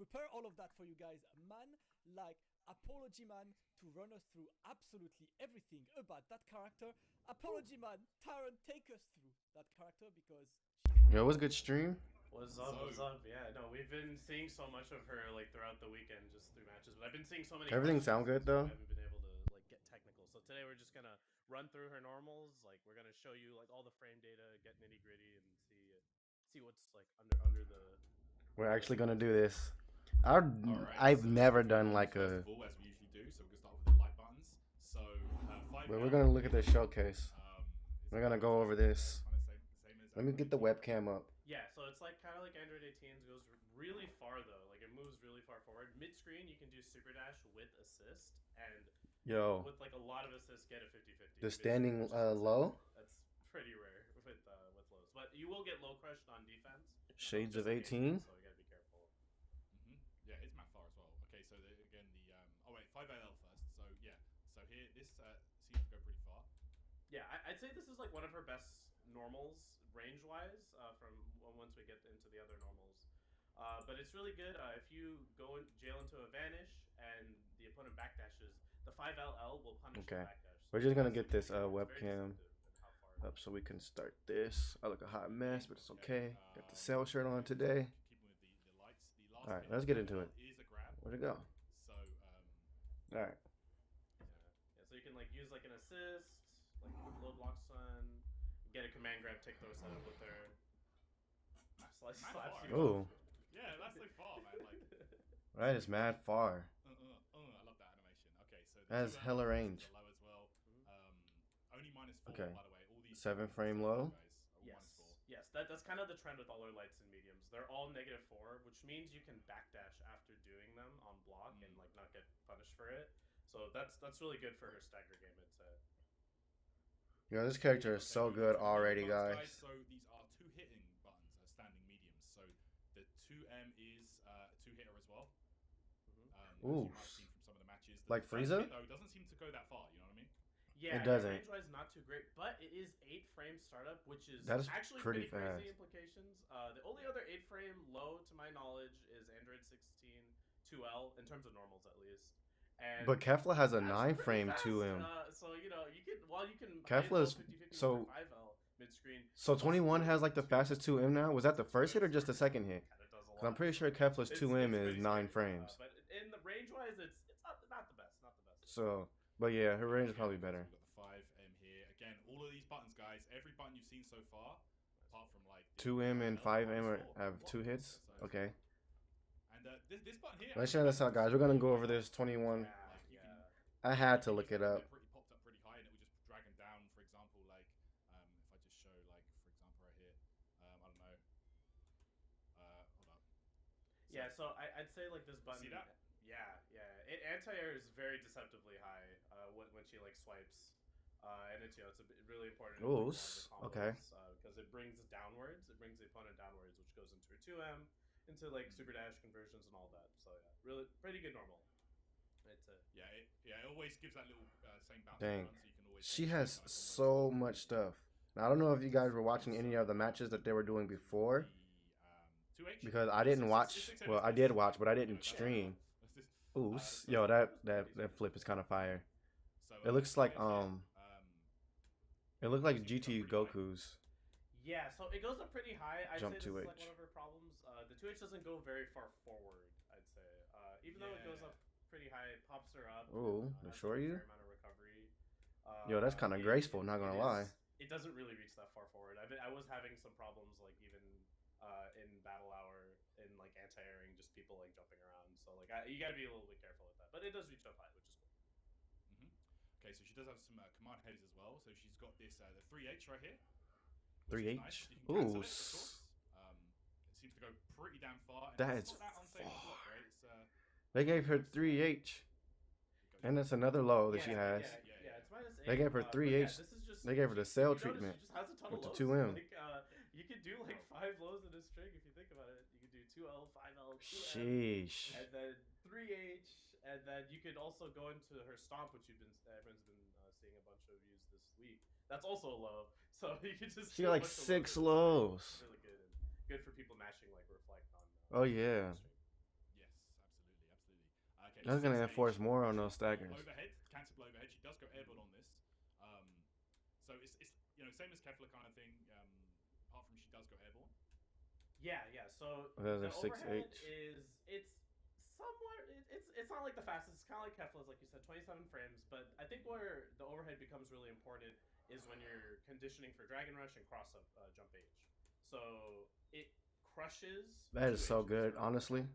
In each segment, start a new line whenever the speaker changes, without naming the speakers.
prepare all of that for you guys. Man like Apology Man to run us through absolutely everything about that character. Apology Man, Tyron, take us through that character because
Yo, it was a good stream.
What's up? What's up? Yeah, no, we've been seeing so much of her like throughout the weekend, just through matches. But I've been seeing so many.
Everything sound good though.
I haven't been able to like get technical. So today we're just gonna run through her normals. Like we're gonna show you like all the frame data, get nitty gritty, and see what's like under the.
We're actually gonna do this. I've never done like a.
First of all, as we usually do, so we're gonna start with the like buttons. So
But we're gonna look at the showcase. We're gonna go over this. Let me get the webcam up.
Yeah, so it's like kind of like Android 18 goes really far though. Like it moves really far forward. Mid screen, you can do super dash with assist, and with like a lot of assists, get a 50-50.
The standing low.
That's pretty rare with lows, but you will get low crushed on defense.
Shades of 18.
So you gotta be careful.
Yeah, it's mad far as well. Okay, so again oh wait, 5AL first. So yeah, so here this seems to go pretty far.
Yeah, I'd say this is like one of her best normals range-wise from once we get into the other normals. But it's really good if you jail into a vanish and the opponent backdashes, the 5LL will punish the backdash.
We're just gonna get this webcam up so we can start this. I look a hot mess, but it's okay. Got the Cell shirt on today. All right, let's get into it. Where'd it go?
So
all right.
Yeah, so you can like use like an assist, like low block stun, get a command grab, take those set up with her. Slaps you.
Ooh.
Yeah, that's so far, man. Like
Right, it's mad far.
I love that animation. Okay, so
That's hella range.
low as well. Only -4
Okay.
by the way. All these
7 frame low.
Yes, that's kind of the trend with all our lights and mediums. They're all -4, which means you can backdash after doing them on block and like not get punished for it. So that's really good for her stagger game, I'd say.
Yo, this character is so good already, guys.
So these are 2 hitting buttons as standing mediums. So the 2M is a 2-hitter as well.
Ooh.
As you might have seen from some of the matches.
Like Frieza?
Though doesn't seem to go that far. You know what I mean?
Yeah,
it doesn't.
Range-wise, not too great, but it is 8-frame startup, which is actually
pretty
crazy
fast.
implications. The only other 8-frame low, to my knowledge, is Android 16 2L in terms of normals, at least. And
But Kefla has a 9-frame 2M.
So you know you can
Kefla's
50-50
so
5L mid-screen.
So 21 has like the fastest 2M now. Was that the first hit or just the second hit? Because I'm pretty sure Kefla's 2M is 9 frames.
But in the range-wise, it's not the best,
So, but yeah, her range is probably better.
We've got the 5M here. Again, all of these buttons, guys. Every button you've seen so far, apart from like
2M and 5M have 2 hits. Okay.
And this button here.
Let's share this out, guys. We're gonna go over this 21. I had to look it up.
Popped up pretty high, and it will just drag them down. For example, like if I just show, like for example, right here. I don't know. Hold up.
Yeah, so I'd say like this button.
See that?
Yeah. Anti-air is very deceptively high when she like swipes, and it's it's really important.
Ooh, okay.
Because it brings downwards, it brings the opponent downwards, which goes into her 2M, into like super dash conversions and all that. So yeah, really pretty good normal. It's
it always gives that little same bounce.
Dang.
So you can always
She has so much stuff. Now, I don't know if you guys were watching any of the matches that they were doing before. Because I didn't watch. Well, I did watch, but I didn't stream. Ooh, yo, that flip is kind of fire. It looks like it looked like GT Goku's.
Yeah, so it goes up pretty high. I'd
Jump
say this
2H.
is like one of her problems. The 2H doesn't go very far forward, I'd say. Even though it goes up pretty high, it pops her up.
Ooh, to show you?
Fair amount of recovery.
Yo, that's kind of graceful, not gonna lie.
It doesn't really reach that far forward. I was having some problems, like even in battle hour, in like anti-airing, just people like jumping around. So like you gotta be a little bit careful with that. But it does reach up high, which is cool.
Okay, so she does have some command headers as well. So she's got this the 3H right here.
3H.
Nice.
Ooh.
It seems to go pretty damn far. And
That
it's
is
not that unstable block, right? It's,
They gave her 3H. And that's another low that she has.
Yeah, it's -8.
They gave her 3H. They gave her the cell treatment with the 2M.
Like, you could do like 5 lows in a string if you think about it. You could do 2L, 5L, 2M,
Sheesh.
and then 3H, and then you could also go into her stomp, which everyone's been seeing a bunch of use this week. That's also low, so you could just.
She got like 6 lows.
Really good, and good for people mashing like reflect on.
Oh yeah.
yes.
That's gonna enforce more on those stackers.
Overhead, cancelable overhead. She does go airborne on this. So it's same as Kefla kind of thing. Apart from she does go airborne.
Yeah. So
There's
the
a 6H.
overhead it's somewhat it's not like the fastest. It's kind of like Kefla's, like you said, 27 frames. But I think where the overhead becomes really important is when you're conditioning for Dragon Rush and cross up jump H. So it crushes.
That is so
2Hs,
good,
right?
honestly.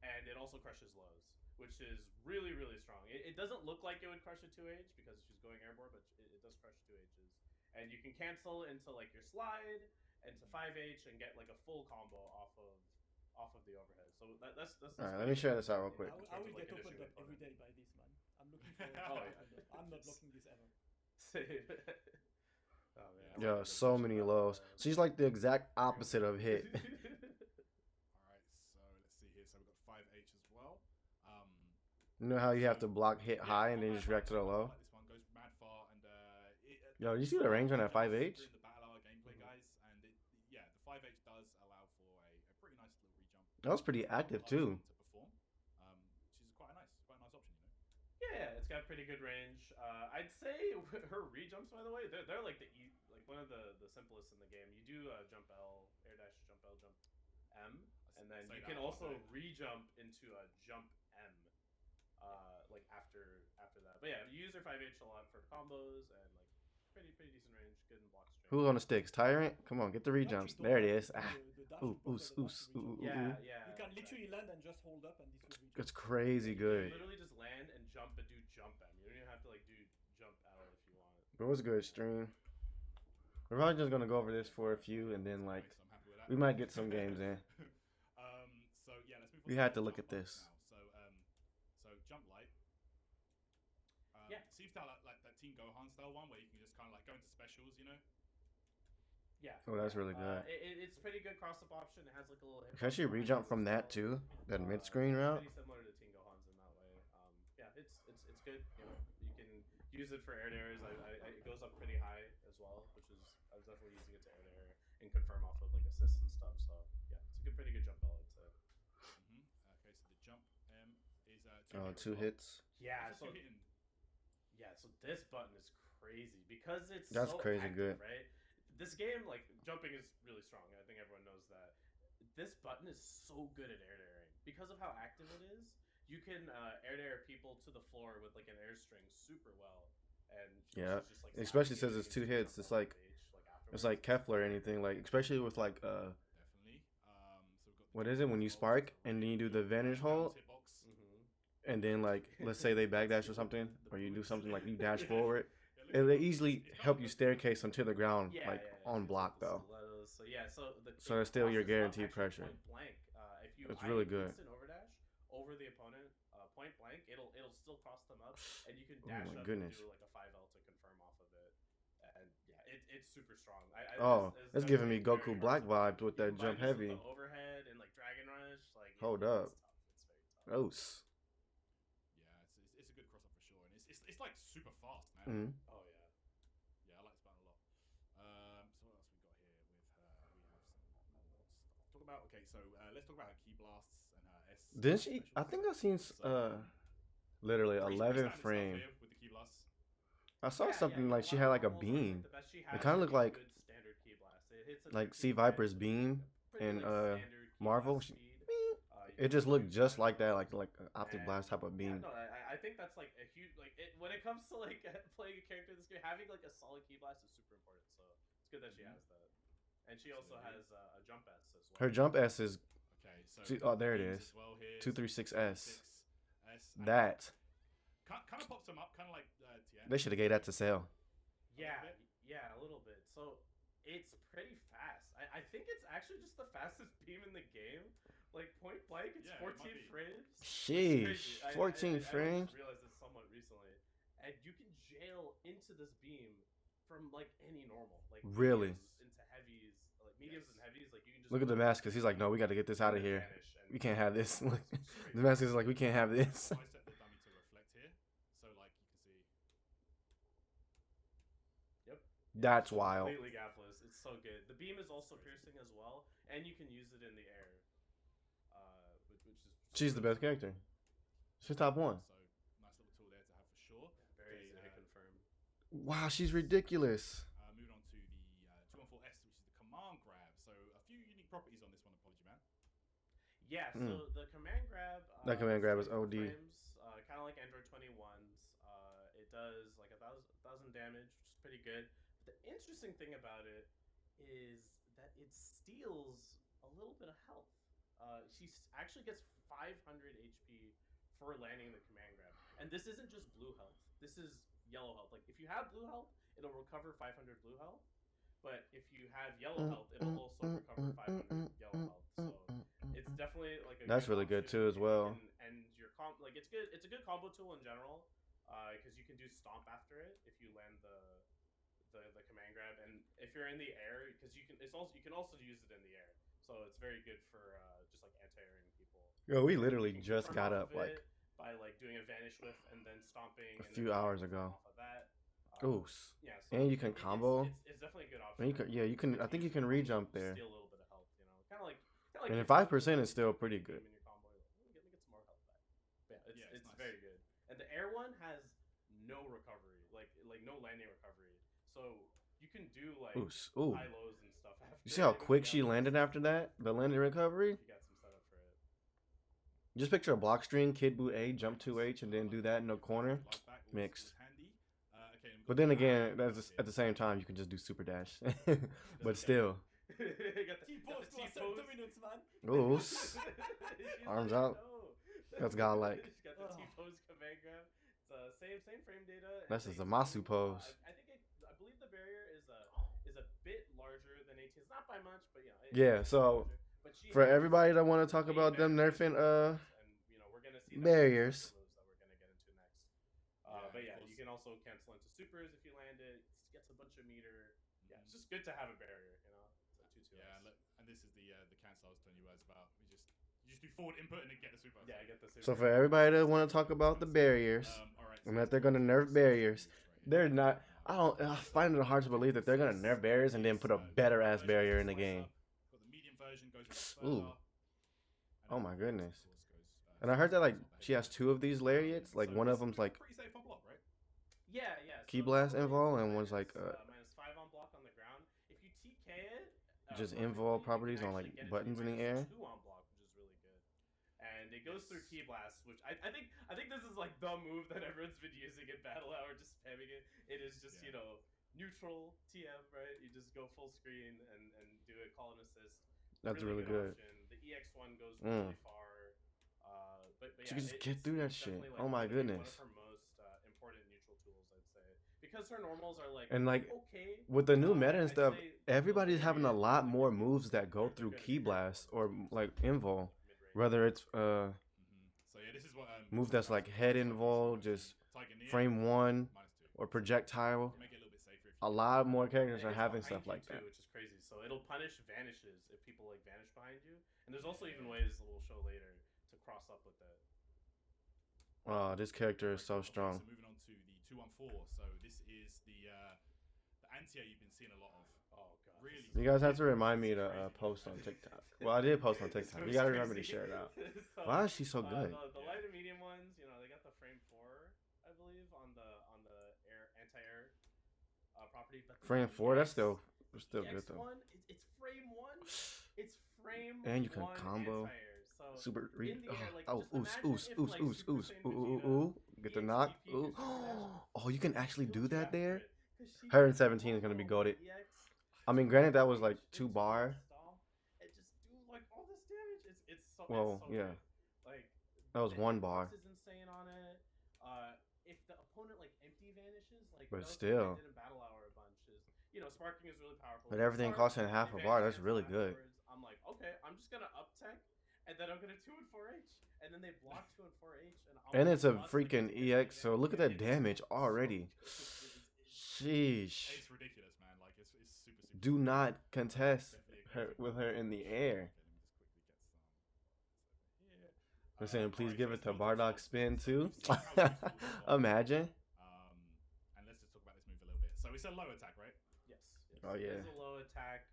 And it also crushes lows, which is really, really strong. It doesn't look like it would crush a 2H because she's going airborne, but it does crush 2Hs. And you can cancel into like your slide, into 5H, and get like a full combo off of the overhead. So that's
All right, let me share this out real quick.
I will get opened up every day by this, man. I'm looking for.
Oh, yeah.
I'm not blocking this ever.
Oh, man.
Yo, so many lows. She's like the exact opposite of hit.
All right, so let's see here. So we've got 5H as well.
You know how you have to block hit high and then just react to the low?
This one goes mad far, and
Yo, you see the range on that 5H?
In the battle hour gameplay, guys, and the 5H does allow for a pretty nice little rejump.
That was pretty active too.
To perform, which is quite a nice option,
Yeah, it's got pretty good range. I'd say her rejumps, by the way, they're like one of the simplest in the game. You do jump L, air dash, jump L, jump M, and then you can also rejump into a jump M, like after that. But yeah, you use her 5H a lot for combos and like pretty decent range, good in block strength.
Who's on the sticks? Tyrant? Come on, get the rejumps. There it is. Ooh.
Yeah.
You can literally land and just hold up, and this will rejump.
It's crazy good.
You literally just land and jump, but do jump M. You don't even have to like do jump L if you want.
It was a good stream. We're probably just gonna go over this for a few, and then like
so I'm happy with that.
we might get some games in.
So yeah, let's move on.
We
to
had
the
to look
jump
at
lights
this.
now. So jump light.
Yeah.
Seems to have like that Team Gohan style one where you can just kind of like go into specials,
Yeah.
Oh, that's really good.
It's pretty good cross-up option. It has like a little.
Can she rejump from that too? That mid-screen route?
Pretty similar to Team Gohan's in that way. Yeah, it's good. You can use it for air dares. It goes up pretty high as well, which is I was definitely using it to air dare and confirm off of like assists and stuff. So yeah, it's a pretty good jump bell, I'd say.
Okay, so the jump M is
two hits.
Yeah, so
hitting.
yeah, so this button is crazy because it's
That's
so
crazy
active,
good.
right? This game, like, jumping is really strong. I think everyone knows that. This button is so good at air daring. Because of how active it is, you can air dare people to the floor with, like, an airstring super well. And
Yeah,
just, like,
especially
slapping
since it's
you
2
into
hits.
the
It's like
afterwards.
Kefla or anything. Like especially with like
Definitely. So we've got
what is it when you spark and then you do the advantage hold, and then like let's say they backdash or something, or you do something like you dash forward. They easily help you staircase them to the ground, on block though.
So yeah, so
that's still your guaranteed
actually
pressure.
Point blank, if you
It's really good.
instant overdash over the opponent, point blank, it'll still cross them up, and you can
Oh
dash
my
up
goodness.
and do like a 5L to confirm off of it. And yeah, it's super strong.
It's giving me Goku Black vibes with that jump heavy.
The overhead and like Dragon Rush, like
Hold up.
It's very tough.
Gross.
Yeah, it's a good crossover for sure, and it's like super fast, man.
Oh yeah.
Yeah, I like this button a lot. So what else we got here with her? We have some more stuff. Talk about so let's talk about her key blasts and her S.
Didn't she? I think I've seen literally
Pretty
11
standard stuff
frame.
here with the key blasts.
I saw
Yeah,
something like she had like a beam. It kinda looked like Sea Viper's beam in Marvel. It just looked just like that, like an optic blast type of beam.
No, I think that's like a huge when it comes to like playing a character in this game, having like a solid key blast is super important. So it's good that she has that, and she also has a jump S as well.
Her jump S is
Okay, so
there it
beams
is.
as well here,
236S.
6S,
That
kind of pops them up, kind of like Tien.
they should have gave that to Cell.
Yeah, a little bit. So it's pretty fast. I think it's actually just the fastest beam in the game. Like point blank, it's
Yeah, it
14
might be.
frames.
Sheesh, 14 frames.
I realized this somewhat recently, and you can jail into this beam from like any normal, like
Really?
mediums into heavies, like mediums and heavies. Like you can just
Look at Damascus. He's like, no, we got to get this out of here. We can't have this. Damascus is like, we can't have this.
So I set the dummy to reflect here, so like you can see.
Yep.
That's wild.
Completely gapless. It's so good. The beam is also piercing as well, and you can use it in the air. Which is
She's the best character. She's top 1.
So nice little tool there to have for sure.
Very easy to confirm.
Wow, she's ridiculous.
Moving on to the 214S, which is the command grab. So a few unique properties on this one, Apology Man.
Yeah, so the command grab.
That command grab is OD.
Kind of like Android 21's. It does like 1,000 damage, which is pretty good. But the interesting thing about it is that it steals a little bit of health. She actually gets 500 HP for landing the command grab. And this isn't just blue health. This is yellow health. Like, if you have blue health, it'll recover 500 blue health. But if you have yellow health, it'll also recover 500 yellow health. So it's definitely like a
that's really good too as well.
And your like it's good. It's a good combo tool in general, because you can do stomp after it if you land the command grab, and if you're in the air, because you can also use it in the air. So it's very good for just like anti-airing people.
Yo, we literally just got up like
by like doing a vanish whiff and then stomping
a few hours ago.
Off of that.
Ooh.
Yeah, so
and you can combo.
It's definitely a good option.
And you can. I think you can re-jump there.
Steal a little bit of health, kind of like.
And 5% is still pretty good.
Let me get some more health back. Yeah, it's
nice.
very good. And the air one has no recovery, like no landing recovery. So you can do like high lows and stuff. After
you see how quick she landed after that? The landing recovery.
You got some setup for it.
Just picture a block string, kid boot A, jump 2H, and then do that in the corner. Mixed. But then again, that's at the same time you can just do super dash. But still.
T-pose to assert dominance, man.
Ooh. Arms out. That's godlike.
She's got the T-pose command grab. It's same frame data.
That's a Zamasu pose.
I believe the barrier is a bit larger than 18. It's not by much, but
yeah. So for everybody that want to talk about them nerfing
and we're gonna see
barriers.
That we're gonna get into next. But yeah, you can also cancel into supers if you land it. It gets a bunch of meter. Yeah, it's just good to have a barrier,
Yeah, look, and this is the cancel I was telling you guys about. You just do forward input and then get the super.
Yeah, get the super.
So for everybody that want to talk about the barriers, and that they're gonna nerf barriers, they're not. I find it hard to believe that they're gonna nerf barriers and then put a better ass barrier in the game. Ooh. Oh my goodness. And I heard that like she has 2 of these lariats. Like one of them's like
pretty safe on block, right?
Yeah.
Key blast invol, and one's like
-5 on block on the ground. If you TK it,
just invol properties on like buttons in the air.
-2 on block, which is really good. And it goes through key blast, which I think this is like the move that everyone's been using in battle hour, just spamming it. It is just neutral TM, right? You just go full screen and do a call and assist.
That's really good.
Option. The EX one goes really far. But
you can just get through that shit.
Like
oh my goodness.
One of her most important neutral tools, I'd say, because her normals are like
and like
okay.
With the new meta and stuff, everybody's having a lot more moves that go through key blast or like invol, whether it's
So yeah, this is what
move that's like head invol, just frame 1 or projectile. A lot more characters are having stuff like that.
Which is crazy. So it'll punish vanishes if people like vanish behind you, and there's also even ways that we'll show later to cross up with that.
Oh, this character is so strong.
So moving on to the 214. So this is the anti-air you've been seeing a lot of. Oh god. Really.
You guys have to remind me to post on TikTok. Well, I did post on TikTok. You gotta remember to share it out. Why is she so good?
The light and medium ones, they got the frame 4, I believe, on the air anti-air property. But
frame 4, that's still good though.
It's frame 1. It's frame.
And you can
1
combo.
So
super read.
Ooh.
Ooh. Get the knock. Ooh. Oh, you can actually do that there? 117 is gonna be goated. I mean, granted that was like 2 bar.
It just do like all this damage. It's so.
Well,
it's so
yeah.
Good. Like
that was 1 bar.
Is insane on it. If the opponent like empty vanishes, like.
But still.
Did in battle hour a bunch is, sparking is really powerful.
But everything costing half a bar. That's really good.
I'm like, okay, I'm just gonna up tech, and then I'm gonna 2 and 4H, and then they block 2 and 4H,
and it's a freaking EX. So look at that damage already. Sheesh.
It's ridiculous, man. Like it's super.
Do not contest her with her in the air. They're saying, please give it to Bardock Spin too. Imagine.
And let's just talk about this move a little bit. So it's a low attack, right?
Yes.
Oh yeah.
It's a low attack.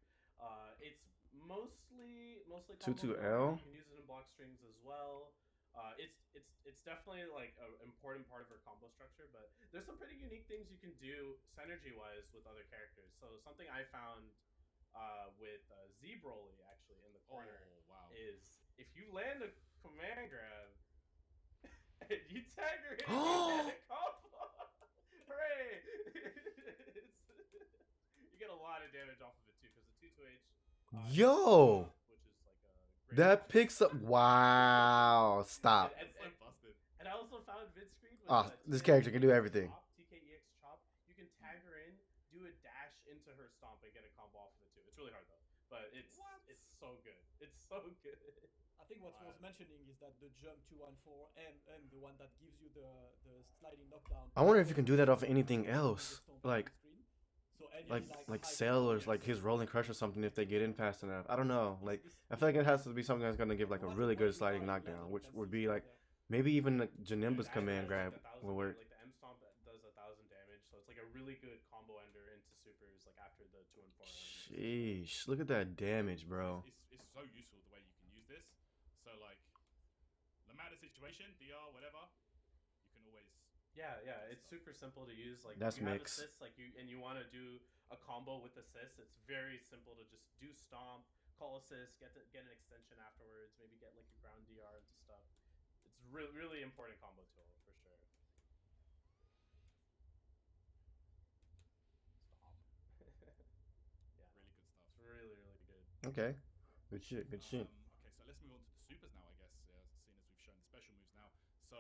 It's mostly
2-2L.
You can use it in block strings as well. It's definitely like an important part of her combo structure, but there's some pretty unique things you can do synergy wise with other characters. So something I found with Z Broly actually in the corner
wow.
is if you land a command grab and you tag her in, you get a combo. Hooray! You get a lot of damage off of it too because the 2-2H.
Yo!
Which is like a
That picks up. Wow. Stop.
And I also found Vidscreen with
This character can do everything.
TKEX chop. You can tag her in, do a dash into her stomp, and get a combo off of it too. It's really hard though, but it's so good. It's so good.
I think what's worth mentioning is that the jump 214 and the one that gives you the sliding knockdown.
I wonder if you can do that off anything else, like
So
Cell or like his rolling crush or something if they get in fast enough. I don't know. Like I feel like it has to be something that's gonna give like a really good sliding knockdown, which would be like maybe even like Janimba's command grab will work.
Like the M stomp does 1,000 damage, so it's like a really good combo ender into supers like after the 2 and 4.
Sheesh, look at that damage, bro.
It's so useful the way you can use this. So like, no matter situation, DR, whatever, you can always.
Yeah, it's super simple to use. Like
that's
you have
mix.
Assists, like you want to do a combo with assists. It's very simple to just do stomp, call assist, get an extension afterwards. Maybe get like your ground DR into stuff. It's really important combo tool for sure. Stomp. Yeah,
really good stuff.
It's really good.
Okay, good shit. Good shit.
Okay, so let's move on to the supers now, I guess. Seeing as we've shown the special moves now. So,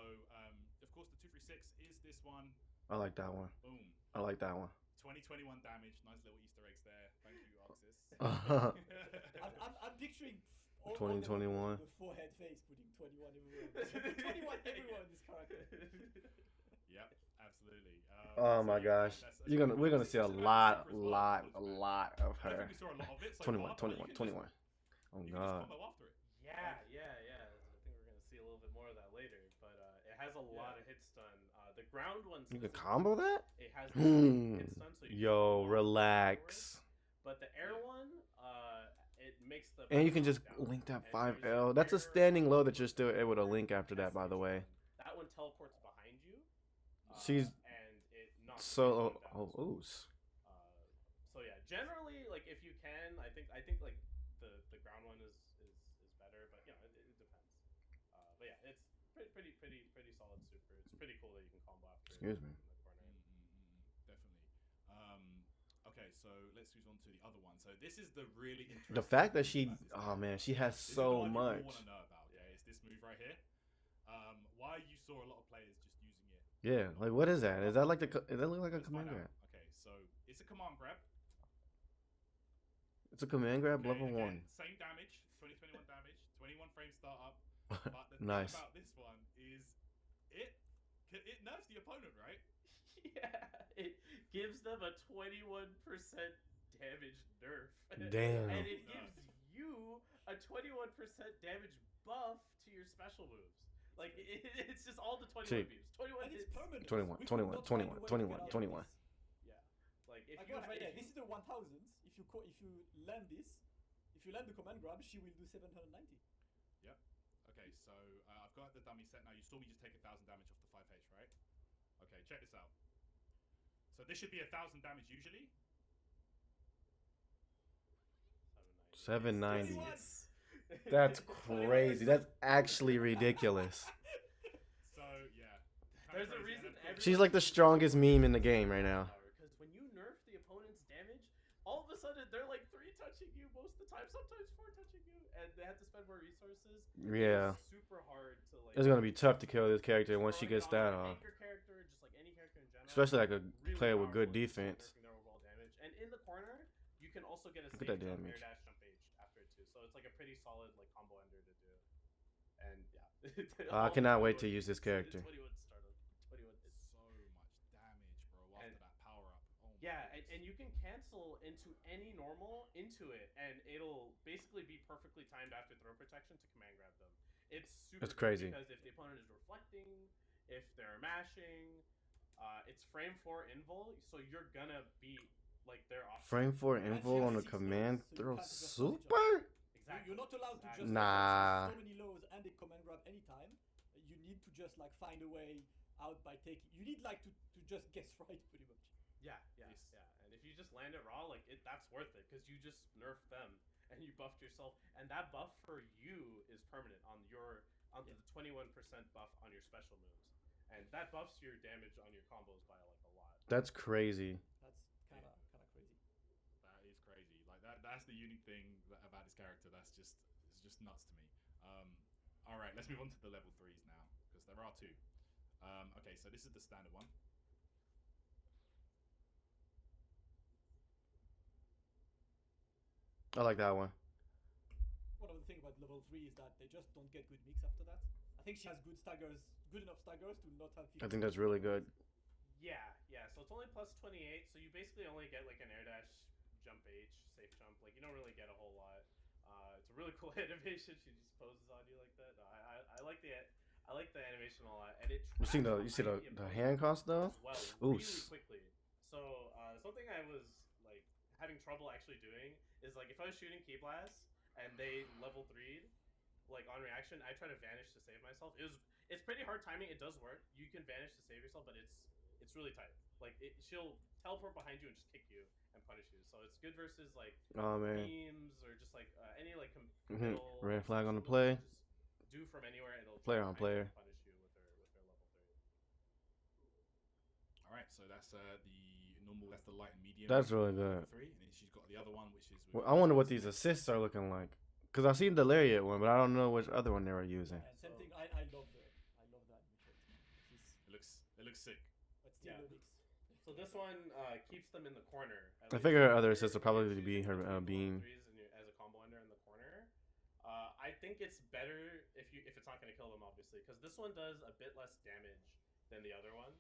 of course, the 236 is this one.
I like that one.
Boom.
I like that one.
2021 damage. Nice little Easter eggs there. Thank you, Oxys.
I'm picturing
2021.
The forehead face putting 21 everywhere. 21 everywhere in this character.
Yep, absolutely.
Oh my gosh, we're gonna see a lot of her. 21. Oh god.
Yeah. I think we're gonna see a little bit more of that later, but it has a lot of hit stun. The ground one.
You can combo that?
It has hit stun, so
yo, relax.
But the air one, it makes the.
And you can just link that 5L. That's a standing low that you're still able to link after that, by the way.
That one teleports behind you.
She's
and it knocks
so
so yeah, generally, like if you can, I think like the ground one is better, but you know it depends. But yeah, it's pretty solid super. It's pretty cool that you can combo after.
Excuse me.
In the corner.
Definitely. Okay, so let's move on to the other one. So this is the really interesting.
The fact that she has so much.
What I want to know about, is this move right here. Why you saw a lot of players just using it.
Yeah, like what is that? Is that like does that look like a command grab?
Okay, so it's a command grab.
It's a command grab level
again,
1.
Same damage, 2021 damage, 21 frame startup. But the
nice.
thing about this one is it nerfs the opponent, right?
Yeah, it gives them a 21% damage nerf.
Damn.
And it gives you a 21% damage buff to your special moves. Like it's just all the 21 beams. 21
and
hits.
it's permanent.
21.
Yeah. Like if
this is the 1000s. If you land the command grab, she will do 790.
Yep. Okay, so I've got the dummy set now. You saw me just take 1,000 damage off the 5H, right? Okay, check this out. So this should be 1,000 damage usually.
790. That's crazy. That's actually ridiculous.
So yeah,
there's a reason.
She's like the strongest meme in the game right now.
Because when you nerf the opponent's damage, all of a sudden they're like 3 touching you most of the time, sometimes 4 touching you, and they have to spend more resources.
Yeah.
It's super hard to like.
It's gonna be tough to kill this character once she gets that off.
Character, just like any character in general,
especially like a player with good defense.
And in the corner, you can also get a
look at that damage.
Air dash jump H after it too, so it's like a pretty solid like combo ender to do. And yeah,
I cannot wait to use this character.
21 startup, 21 hits.
So much damage, bro. After that power up. Oh my
yeah, and you can cancel into any normal into it, and it'll basically be perfectly timed after throw protection to command grab them. It's super.
That's crazy.
Because if the opponent is reflecting, if they're mashing, it's frame 4 invul, so you're gonna beat like their off.
Frame 4 invul on a command throw super?
Exactly.
You're not allowed to just
nah.
so many lows and a command grab anytime. just like find a way out by taking. You need like to just guess right, pretty much.
Yeah. And if you just land it raw, like that's worth it because you just nerfed them and you buffed yourself, and that buff for you is permanent onto the 21% buff on your special moves, and that buffs your damage on your combos by like a lot.
That's crazy.
That's kind of crazy.
That is crazy. Like that's the unique thing about this character. It's just nuts to me. All right, let's move on to the level 3s now because there are 2. Okay, so this is the standard one.
I like that one.
One of the things about level 3 is that they just don't get good mix after that. I think she has good enough staggers to not have 50.
I think that's really good.
Yeah. So it's only plus 28, so you basically only get like an air dash, jump H, safe jump. Like you don't really get a whole lot. It's a really cool animation. She just poses on you like that. No, I like the animation a lot, and it.
You see the hand cost though?
As well, really quickly. So something I was like having trouble actually doing is like if I was shooting Key Blast and they level 3'd, like on reaction, I try to vanish to save myself. It's pretty hard timing. It does work. You can vanish to save yourself, but it's really tight. Like she'll teleport behind you and just kick you and punish you. So it's good versus like beams or just like any like
red flag on the play.
Just do from anywhere and it'll
player on player.
Punish you with their level 3.
All right, so that's the normal. That's the light and medium.
That's really good.
3, and then she's got the other one, which is.
Well, I wonder what these assists are looking like. Cause I seen the lariat one, but I don't know which other one they were using.
And same thing. I love that.
It looks sick.
But still no mix.
So this one keeps them in the corner.
I figure other assists will probably be her beam.
As a combo ender in the corner. I think it's better if it's not going to kill them, obviously, because this one does a bit less damage than the other one.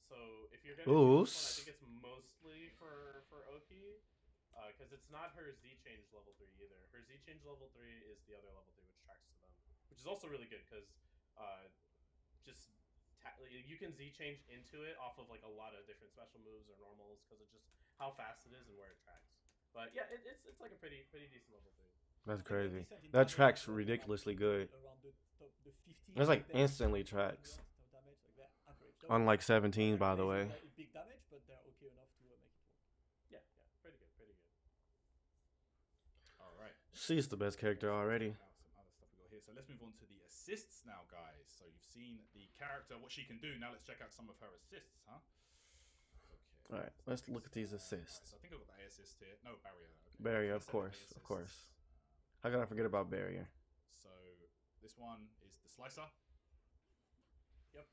So if you're going to use this one, I think it's mostly for Oki, because it's not her Z change level 3 either. Her Z change level 3 is the other level 3, which tracks to them, which is also really good because you can Z change into it off of like a lot of different special moves or normals because of just how fast it is and where it tracks. But yeah, it's like a pretty decent level 3.
That's crazy. That tracks ridiculously good. It's like instantly tracks. Unlike 17, by the way.
Big damage, but they're okay enough to make it work.
Yeah, pretty good.
All right.
She's the best character already.
Some other stuff we got here. So let's move on to the assists now, guys. So you've seen the character, what she can do. Now let's check out some of her assists, huh? Okay.
All right, let's look at these assists.
Right, so I think I've got the A assist here. No, barrier. Okay.
Barrier, of course. How can I forget about barrier?
So this one is the slicer.
Yep.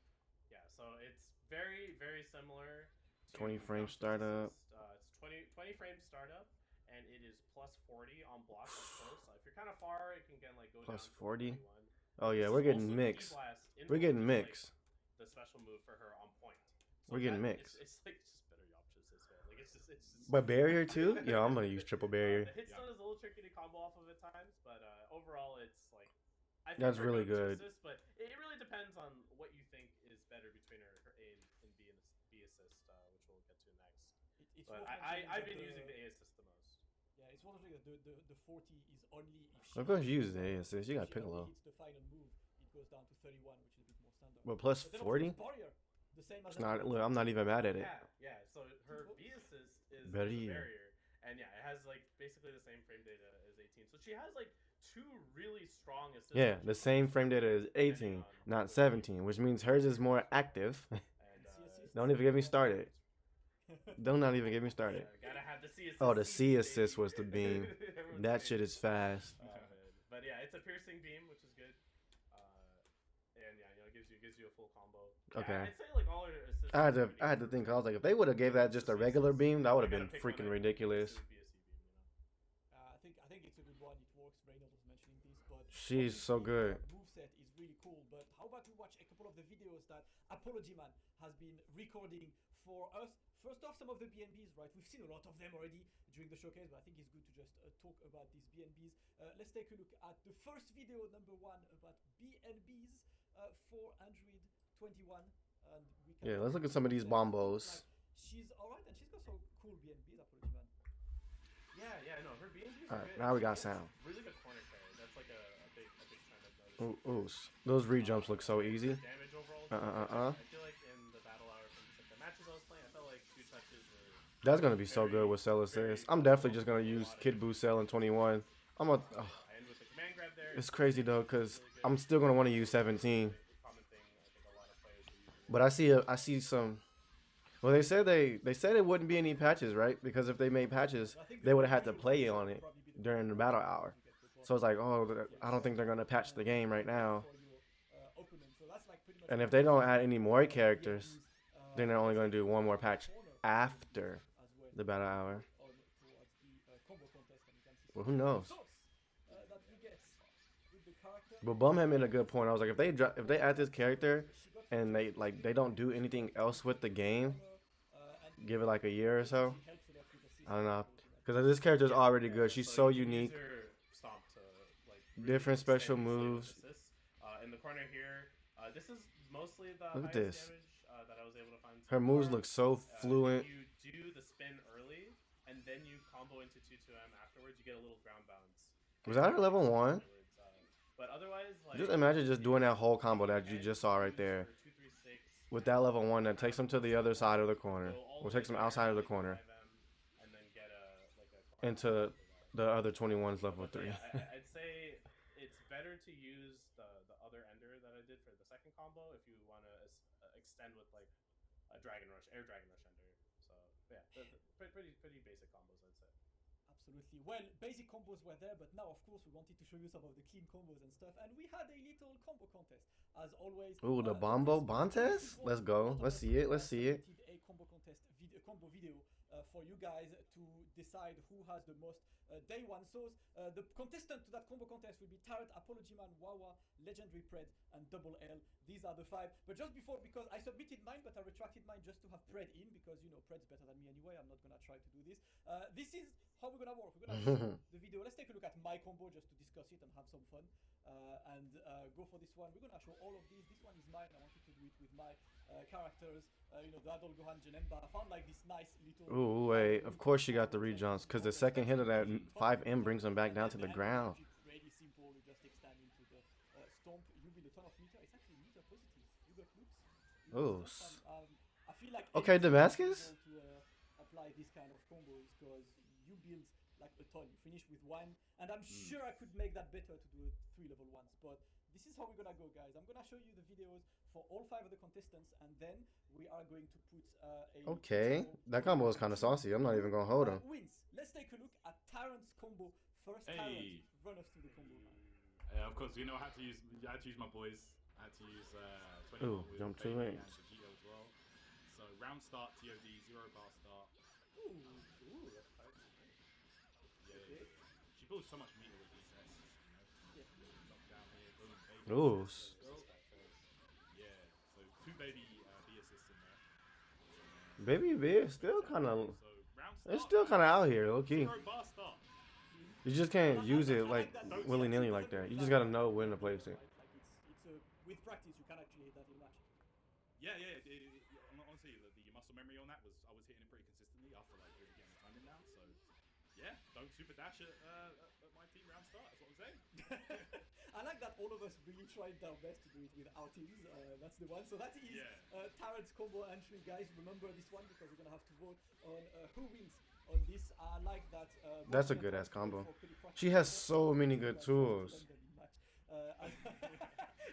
Yeah. So it's very, very similar.
20 frame startup.
It's 20 frame startup, and it is plus 40 on block up close. If you're kind of far, it can get like go
plus
down
40.
To 21.
Oh yeah, we're getting mix. We're getting mix.
Like the special move for her on point. So
we're getting mix.
It's like just better options this way. Like it's just.
But barrier too? Yeah, I'm gonna use triple barrier.
The hit stun is a little tricky to combo off of at times, but overall it's like. I think
that's really good.
Assist, but it really depends on what you think is better between her A and B assist, which we'll get to next. But I've been using the A assist the most.
Yeah, it's one of the 40 is only if she.
Of course, you use the A assist. You got Piccolo.
Hits the final move, it goes down to 31, which is a bit more standard.
Well, plus 40.
The same as
it's not. Look, I'm not even mad at it.
Yeah. So her B assist is
barrier,
and yeah, it has like basically the same frame data as 18. So she has like 2 really strong assists.
Yeah, the same frame data as 18, not 17, which means hers is more active. Don't even get me started. Don't not even get me started.
Gotta have the C assist.
Oh, the C assist was the beam. That shit is fast.
But yeah, it's a piercing beam, which is good. And yeah, you know, it gives you a full combo.
Okay.
Yeah, I'd say like all her assists.
I had to think. I was like, if they would have gave that just a regular beam, that would have been freaking ridiculous.
I think it's a good one. It works. Reynolds was mentioning this, but
she's so good.
Moveset is really cool. But how about we watch a couple of the videos that Apology Man has been recording for us? First off, some of the BNBs, right? We've seen a lot of them already during the showcase, but I think it's good to just talk about these BNBs. Let's take a look at the first video, number 1, about BNBs for Android 21. And we can
let's look at some of these bombos.
She's alright, and she's got some cool BNBs, Apology Man.
Yeah, no, her BNBs
are good. Now we got sound.
Really good corner carry. That's like a big trend I've noticed
Ooh. Those re-jumps look so easy.
Damage overall.
Uh-uh.
I feel like in the battle hour from the matches I was playing, I felt like 2 touches were
That's going to be so good with Cell Assist. I'm definitely just going to use Kid Buu Cell in 21.
I end with the command grab there.
It's crazy, though, because I'm still going to want to use 17.
Common thing I think a lot of players are using.
But I see some. Well, they said it wouldn't be any patches, right? Because if they made patches, they would have had to play on it during the battle hour. So it's like, oh, I don't think they're gonna patch the game right now. And if they don't add any more characters, then they're only gonna do one more patch after the battle hour. Well, who knows? But Bumham made a good point. I was like, if they add this character and they don't do anything else with the game, give it like a year or so. I don't know, because this character is already good. She's so unique. Different special moves.
In the corner here, this is mostly the
Look at
highest
this.
damage that I was able to find.
Her moves look so fluent.
If you do the spin early and then you combo into 2-2M afterwards, you get a little ground bounce.
Was that her level 1?
But otherwise, like,
Just imagine just doing that whole combo that you just saw right there. With that level 1 that takes them to the other side of the corner. Or takes them outside of the corner.
And then get
into the other 21's level 3.
Yeah, I'd say it's better to use the other ender that I did for the second combo if you want to extend with like a air dragon rush ender. So yeah, pretty basic combos, I'd say.
Absolutely. Well, basic combos were there, but now of course we wanted to show you some of the clean combos and stuff, and we had a little combo contest as always.
Ooh, the Bombo Bontes? Let's go. Let's see it. Let's see it.
A combo contest combo video for you guys to decide who has the most day one souls. The contestant to that combo contest will be Tarot, Apology Man, Wawa, Legendary Pred, and Double L. These are the 5. But just before, because I submitted mine, but I retracted mine just to have Pred in, because you know Pred's better than me anyway. I'm not gonna try to do this. This is how we're gonna work. We're gonna show the video. Let's take a look at my combo just to discuss it and have some fun. And go for this one. We're gonna show all of these. This one is mine. I wanted to do it with my characters. You know, the Adol Gohan Janemba. I found like this nice little.
Ooh, wait. Of course she got the rejumps, because the second hit of that 5M brings them back down to the ground.
It's really simple. You just extend into the stomp. You build a ton of meter. It's actually meter positive. You got loops.
Ooh.
I feel like
Okay, Damascus.
to apply this kind of combos because you build like a ton. You finish with 1, and I'm sure I could make that better to do 3 level 1s. But this is how we're gonna go, guys. I'm gonna show you the videos for all 5 of the contestants, and then we are going to put a.
Okay, that combo was kind of saucy. I'm not even gonna hold him.
Wins. Let's take a look at Tyrant's combo first.
Hey.
Tyrant, run us through the combo.
Of course, you know I had to use my boys. I had to use 21
Ooh,
with
jump
Baby
2
and
range.
Vegito as well. So round start TOD 0 bar start.
Ooh, that's tight.
Yeah. She builds so much meter with these S's, you know. Drop down here, boom, baby.
Ooh.
Yeah. So 2 baby B assists in there.
Baby B is still kind of.
So round start.
It's still kind of out here, low key.
0 bar start.
You just can't use it like willy nilly like that. You just gotta know when to place it.
Like it's with practice you can actually hit that in match.
Yeah. Honestly, the muscle memory on that was I was hitting it pretty consistently after like really getting the timing down. So yeah, don't super dash at my team round start. That's what I'm saying.
I like that all of us really tried our best to do it with our teams. That's the one. So that is Tarot's combo entry, guys. Remember this one because we're gonna have to vote on who wins on this. I like that.
That's a good ass combo. She has so many good tools.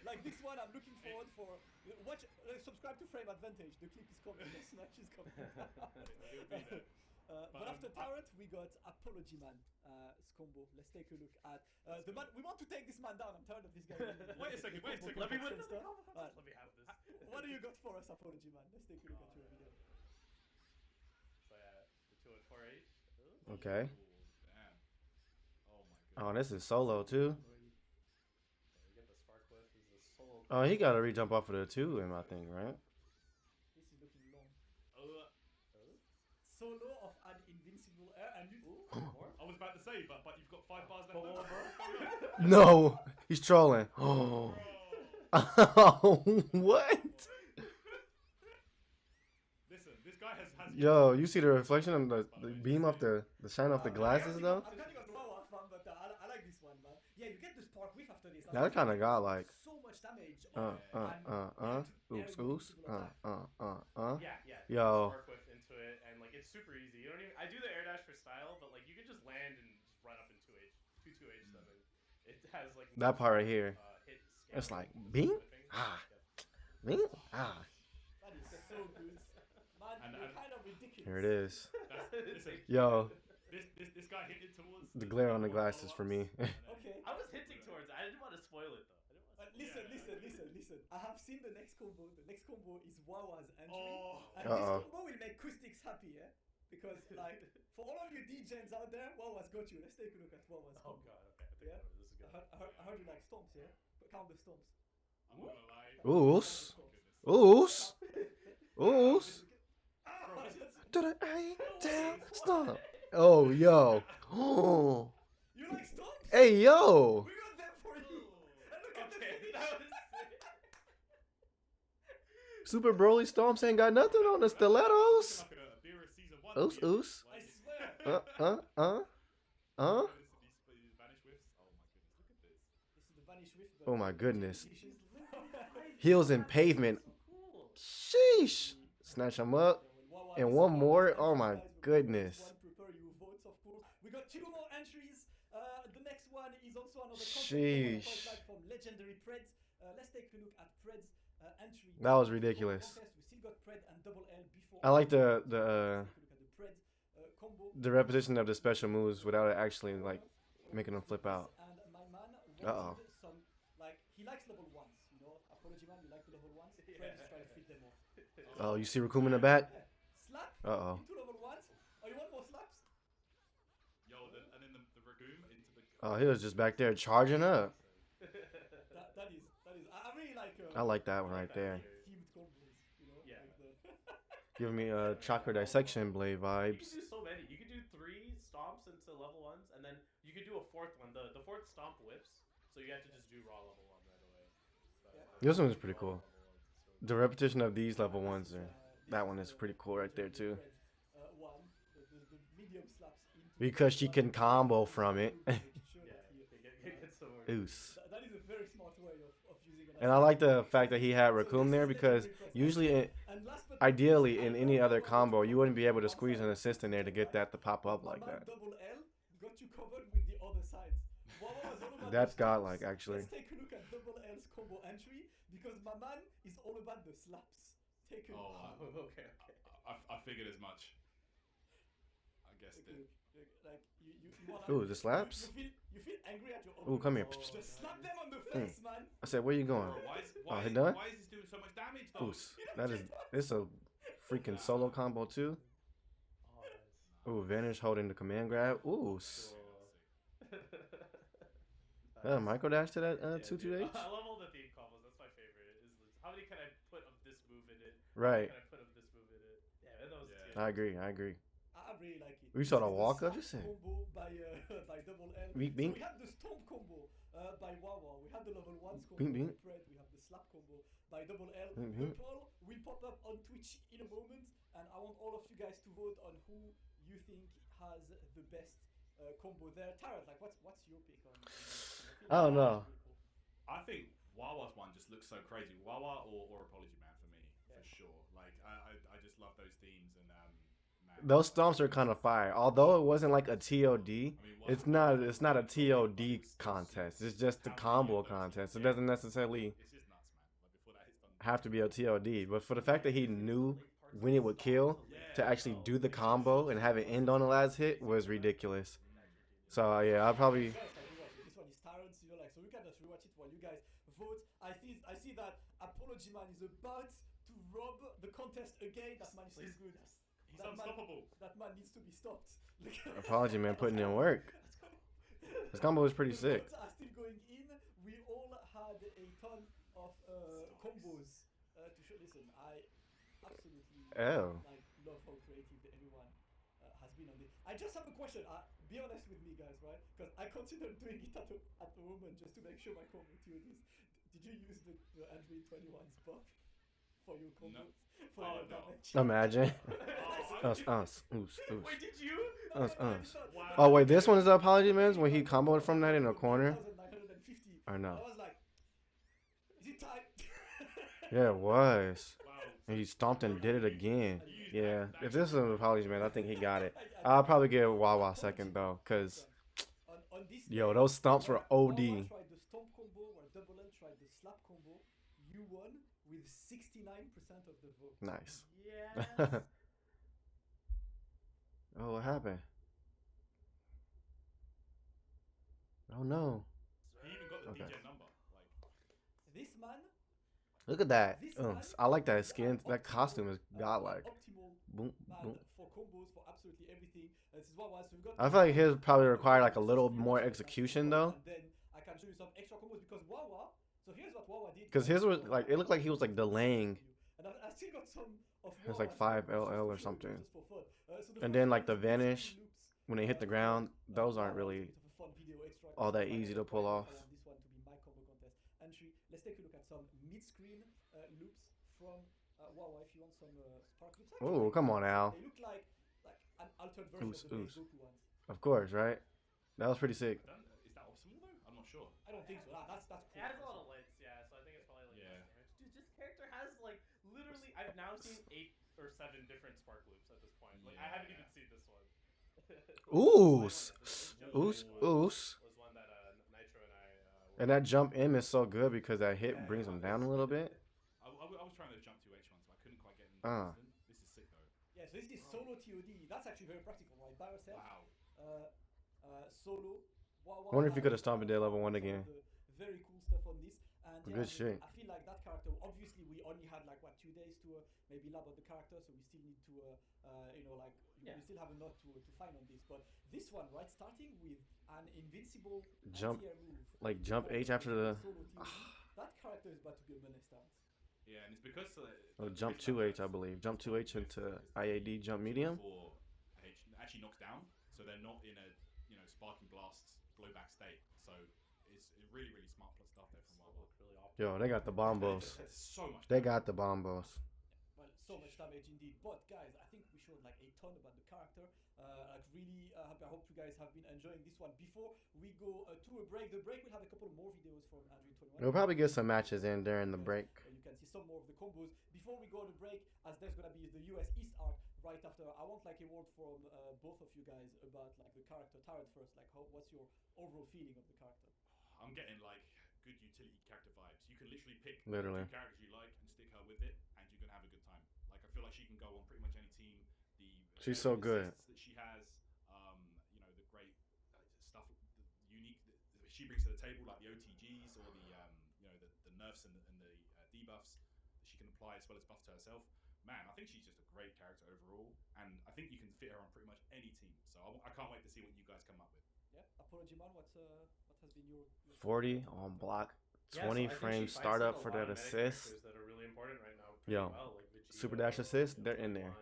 Like this one, I'm looking forward for. Watch, subscribe to Frame Advantage. The clip is coming. The snatch is coming. But after Tarot, we got Apology Man combo. Let's take a look at the man. We want to take this man down. I'm tired of this guy.
Wait a second. Let me win. Let me have this.
What do you got for us, Apology Man? Let's take a look at your video.
So yeah, the 2 and 4 each.
Okay.
Damn. Oh my god.
Oh, this is solo too.
Solo.
Oh, he got to re-jump off of the 2M, I think, right?
This is looking long. Solo of an invincible air and you.
I was about to say, but you've got 5 bars left.
No, he's trolling. Oh, what?
Listen, this guy has.
Yo, you see the reflection on the beam off the shine off the glasses though?
I'm kind of got low off, man, but I like this one, man. Yeah, you get the spark whiff after this. showcase.
That kind of got like.
So much damage.
Oops, oops.
Yeah.
Yo.
Spark whip into it, and like it's super easy. You don't even. I do the air dash for style, but like you can just land and just run up into it. 2-2H them, and it has like
That part right here.
Hit
It's
scaling
like bing.
Ah.
Bing. Ah.
That is so good. Man, you're kind of ridiculous.
Here it is.
Listen,
Yo.
This guy hit it towards
The glare on the glasses for me.
Okay.
I was hinting towards. I didn't want to spoil it though.
Listen. I have seen the next combo. The next combo is Wawa's entry. And
Uh-oh.
this combo will make Acoustics happy, yeah? Because, like, for all of you DJs out there, Wawa's got you. Let's take a look at Wawa's
Oh
combo.
god. Okay. I think this is good.
I heard you like stomps, yeah? But count the stomps.
I'm not gonna lie.
Oos.
Goodness.
Oos. Oos.
Ah,
To the A down. Stop. Oh, yo. Oh.
you like stomps?
Hey, yo.
We got them for you. And look at the
Okay,
finish.
that was sick.
Super Broly Stomps ain't got nothing on the stilettos.
Like a beer of season 1.
Oos, oos.
I swear.
These vanish whiffs. Oh my goodness, look at this.
This is the Vanish Rift.
Oh my goodness.
Edition.
Heels in pavement.
Cool.
Sheesh. Snatch him up. And one more. Oh my goodness.
Prepare your votes, of course. We got 2 more entries. The next one is also another
Sheesh.
contest from Legendary Preds. Let's take a look at Pred's entry.
That was ridiculous.
Contest. We still got Pred and Double L before.
I like
Let's take a look at the Pred combo.
the repetition of the special moves without it actually like making them flip out.
And my man
Uh-oh.
wanted some, like, he likes level 1s, you know. Apology man, you like the level 1s. Pred is trying to fit them off.
Oh, you see Raccoon in the back?
Slap
Uh-oh.
into level 1s. Oh, you want more slaps?
Yo, and then the Ragoon into the.
Oh, he was just back there charging up.
That is. I really like.
I like that one right there.
Themed combos, you know.
Yeah.
Like
Giving me chakra dissection blade
You
vibes.
can do so many. You could do 3 stomps into level 1s, and then you could do a 4th one. The 4th stomp whips, so you have to just do raw level 1 right away. But,
This one is pretty cool. The repetition of these level ones are. That one is pretty cool right there too.
One, the medium slaps into.
Because she can combo from it.
yeah, get somewhere.
Oos.
That is a very smart way of using it.
And I like the fact that he had Raccoon there because usually, ideally, in any other combo, you wouldn't be able to squeeze an assist in there to get that to pop up like that.
Double L got you covered with the other sides.
That's godlike, actually.
Let's take a look at Double L's combo entry because my man is all about the slaps. Take a look.
Oh,
Okay.
I figured as much. I guessed it.
Like you wanna,
Ooh, the slaps?
You feel angry at your own.
Ooh, come here.
Just slap them on the face, man.
I said, where you going?
Bro,
Oh, he done?
why is this doing so much damage though?
Oos. That is. It's a freaking solo combo too. Ooh, Vanish holding the command grab. Ooh. Micro dash to that 2-2H?
I love all the theme combos. That's my favorite. How many can I put of this move in it?
Right.
How many can I put of this move in it? Yeah, that was
I agree.
I really like it.
We saw the
This is
walk up,
slap
just saying.
combo by Double L.
Bink,
So
bink.
we had the Stomp combo by Wawa. We had the level 1s combo
Bink, bink.
by Pred. We have the slap combo by Double L.
Bink,
The
bink.
poll will pop up on Twitch in a moment, and I want all of you guys to vote on who you think has the best combo there. Tarot, like, what's your pick on
I don't know.
I think Wawa's one just looks so crazy. Wawa or Apology Man for me, for sure. Like I just love those themes and man.
Those stomps are kind of fire. Although it wasn't like a TOD, it's not a TOD contest. It's just a combo contest. It doesn't necessarily
It's just nuts, man. Like before that hit's done.
have to be a TOD. But for the fact that he knew when it would kill to actually do the combo and have it end on the last hit was ridiculous. So yeah, I'll probably.
This one is Tyrants, you know, like, so we can just rewatch it while you guys vote. I see that Apology Man is about to rob the contest again. That man is so good.
He's unstoppable.
That man needs to be stopped.
Apology Man putting in work. This combo was pretty sick.
The votes are still going in. We all had a ton of combos to show. Listen, I absolutely like love how creative everyone has been on this. I just have a question. Be honest with me, guys, right? Because I considered doing it at the moment just to make sure my combo to this. Did you use the Android 21's buff for your combos? For your damage?
Imagine. Oos.
Wait, did you?
Oh wait, this one is the Apology Man's when he comboed from that in a corner.
1950.
Or no?
I was like, big time.
Yeah, it was.
Wow.
And he stomped and did it again. Yeah, if this is an apology, man, I think he got it.
I
I'll probably give Wawa second though, cause
on this
yo,
day,
those stomps were
Wawa
OD.
tried the stomp combo, where Double L tried the slap combo. You won with 69% of the vote.
Nice.
Yes.
Oh, what happened? Oh no.
He even got the
Okay.
DJ number. Like,
This man.
Look at that.
This man
I like that
is
skin.
an
That costume is
optimal,
godlike.
Optimal
Boom,
man
boom.
for combos, for absolutely everything. This is what was. We've got
I feel like his probably require like a little more execution though.
And then I can show you some extra combos because Wawa. So here's what Wawa did.
Cause his was like, it looked like he was like delaying.
And I still got some of
It was
Wawa's
like 5
combos
LL or
just
something.
for fun. So the
And
first
then
one
like the
is basically
vanish
loops,
when they hit the ground, those aren't
Wawa,
really
it's a fun video extra.
all that
I
easy
want
to pull off.
I want this one to be my combo contest entry. Let's take a look at some mid-screen loops from Wawa. If you want some spark loops.
Oh, come on now.
They look like an altered version
Oos,
of the
oos.
base Goku ones.
Of course, right? That was pretty sick.
is that optimal though? I'm not sure.
I don't think so. That's cool.
It has a lot of lights, yeah, so I think it's probably like
Yeah.
less damage. Dude, this character has like literally I've now seen 8 or 7 different spark loops at this point. Like I haven't
Yeah.
even seen this one.
Oos.
The
Oos,
jump one
oos.
was one that Nitro and I
And that jump M is so good because that hit brings him down a little bit.
I was trying to jump 2H ones, but I couldn't quite get in. This is sick though.
Yeah, so this is solo TOD. That's actually very practical, right? By yourself.
Wow.
Solo.
I wonder if you could have stomped Day Level 1 again.
Very cool stuff on this. And yeah,
Good shit.
I feel like that character. Obviously, we only had like 2 days to maybe lab on the character, so we still need to, we still have a lot to find on this. But this one, right, starting with an invincible
Jump,
anti-air move,
like jump H after the.
solo TOD, that character is about to be a menace stance.
Yeah, and it's because
Oh, jump 2H, I believe. Jump 2H into IAD jump medium.
Before H actually knocks down, so they're not in a sparking blast blowback state. So it's really smart stuff there from Wawa.
Yo, they got the bombos.
It's so much.
They got the bombos.
Well, so much damage indeed. But guys, I think we showed like a ton about the character. Really happy. I hope you guys have been enjoying this one. Before we go to a break, the break will have a couple more videos from Android 21.
We'll probably get some matches in during the break.
You can see some more of the combos. Before we go on the break, as there's gonna be the US East arc right after, I want like a word from both of you guys about like the character. Tyrant first, like what's your overall feeling of the character?
I'm getting like good utility character vibes. You can literally pick
Literally.
2 characters you like and stick her with it, and you're gonna have a good time. Like I feel like she can go on pretty much any team.
She's so good.
That she has, the great stuff, the unique that she brings to the table, like the OTGs or the nerfs and the debuffs that she can apply as well as buff to herself. Man, I think she's just a great character overall, and I think you can fit her on pretty much any team. So I can't wait to see what you guys come up with.
Yeah, Apology Man, what has been your
40 on block,
Yeah,
20
so I think
frames
she fights
startup
with a
for
lot
that
of meta
assist.
characters that are really important right now.
Yo,
Well, like Vegeta,
super dash assist, they're in there.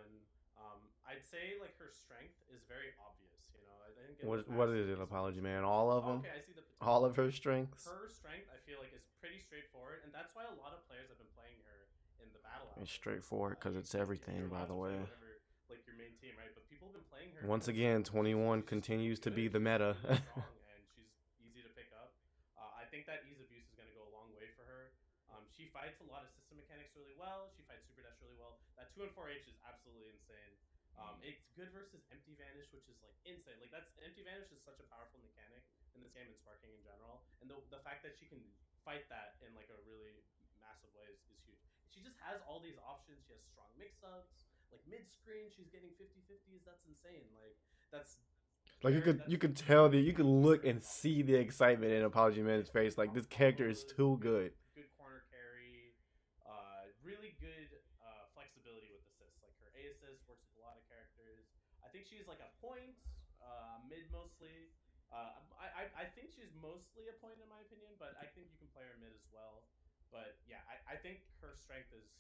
I'd say like her strength is very obvious. I think in
What
the
is it,
past,
Apology Man? All of them?
Okay, I see the potential.
All of her strengths?
Her strength, I feel like, is pretty straightforward, and that's why a lot of players have been playing her in the battle.
It's straightforward because it's everything, by the way.
Like your main team, right? But people have been playing her.
Once again, 21 continues to be the meta.
And she's easy to pick up. I think that ease of use is going to go a long way for her. She fights a lot of system mechanics really well. She fights super dash really well. That 2 and 4H is absolutely insane. It's good versus Empty Vanish, which is like insane. Like Empty Vanish is such a powerful mechanic in this game and sparking in general. And the fact that she can fight that in like a really massive way is huge. She just has all these options. She has strong mix-ups. Like mid-screen, she's getting 50-50s. That's insane. Like that's
Like you could tell that you could look and see the excitement in Apology Man's face. Like this character is too good.
Good corner carry, really good flexibility with assists. Like her A assist works with a lot of characters. I think she's like a point, mid mostly. I think she's mostly a point in my opinion, but I think you can play her mid as well. But yeah, I think her strength is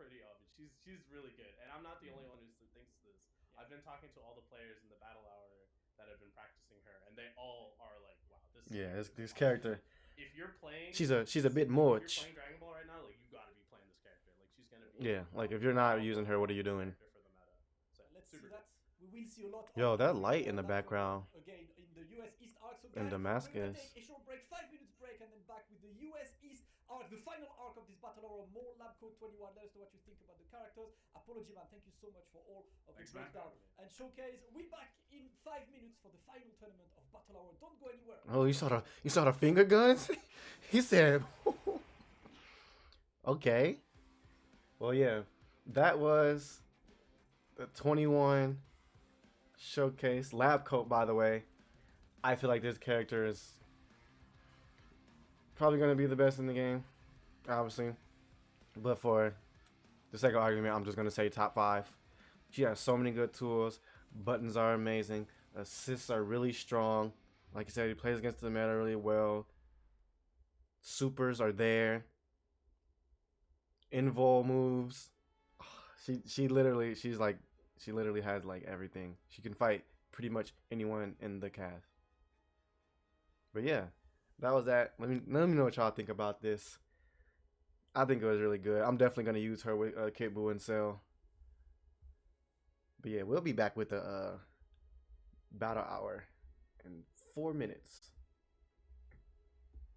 pretty obvious. She's really good, and I'm not the only one who thinks this. I've been talking to all the players in the battle hour that have been practicing her, and they all are like, "Wow, this."
Yeah, this character.
If you're playing,
She's a bit
If
much.
you're playing Dragon Ball right now, like you gotta be playing this character. Like she's gonna be.
Yeah, like if you're not using her, what are you doing?
For the meta. So
Let's see
super
that. We will see a lot.
Yo,
of
that light in the background.
Again, in the US East arc. So
In
guys, we're gonna
Damascus.
take a short break, 5 minutes break, and then back with the US East arc, the final arc of this battle or more Lab Code 21. Let us know what you think about the characters. Apology man, thank you so much for all of
Thanks,
the
man.
breakdown and showcase. We back in 5 minutes for the final tournament of Battle Hour. Don't go anywhere.
Oh, you saw the finger guns? He said, okay. Well, yeah, that was the 21 showcase lab coat. By the way, I feel like this character is probably going to be the best in the game, obviously. But for the sake of argument, I'm just going to say top 5. She has so many good tools. Buttons are amazing. Assists are really strong. Like I said, he plays against the meta really well. Supers are there. Invol moves. She literally has like everything. She can fight pretty much anyone in the cast. But yeah, that was that. Let me know what y'all think about this. I think it was really good. I'm definitely gonna use her with Kit Buu and Cell. But yeah, we'll be back with the battle hour in 4 minutes.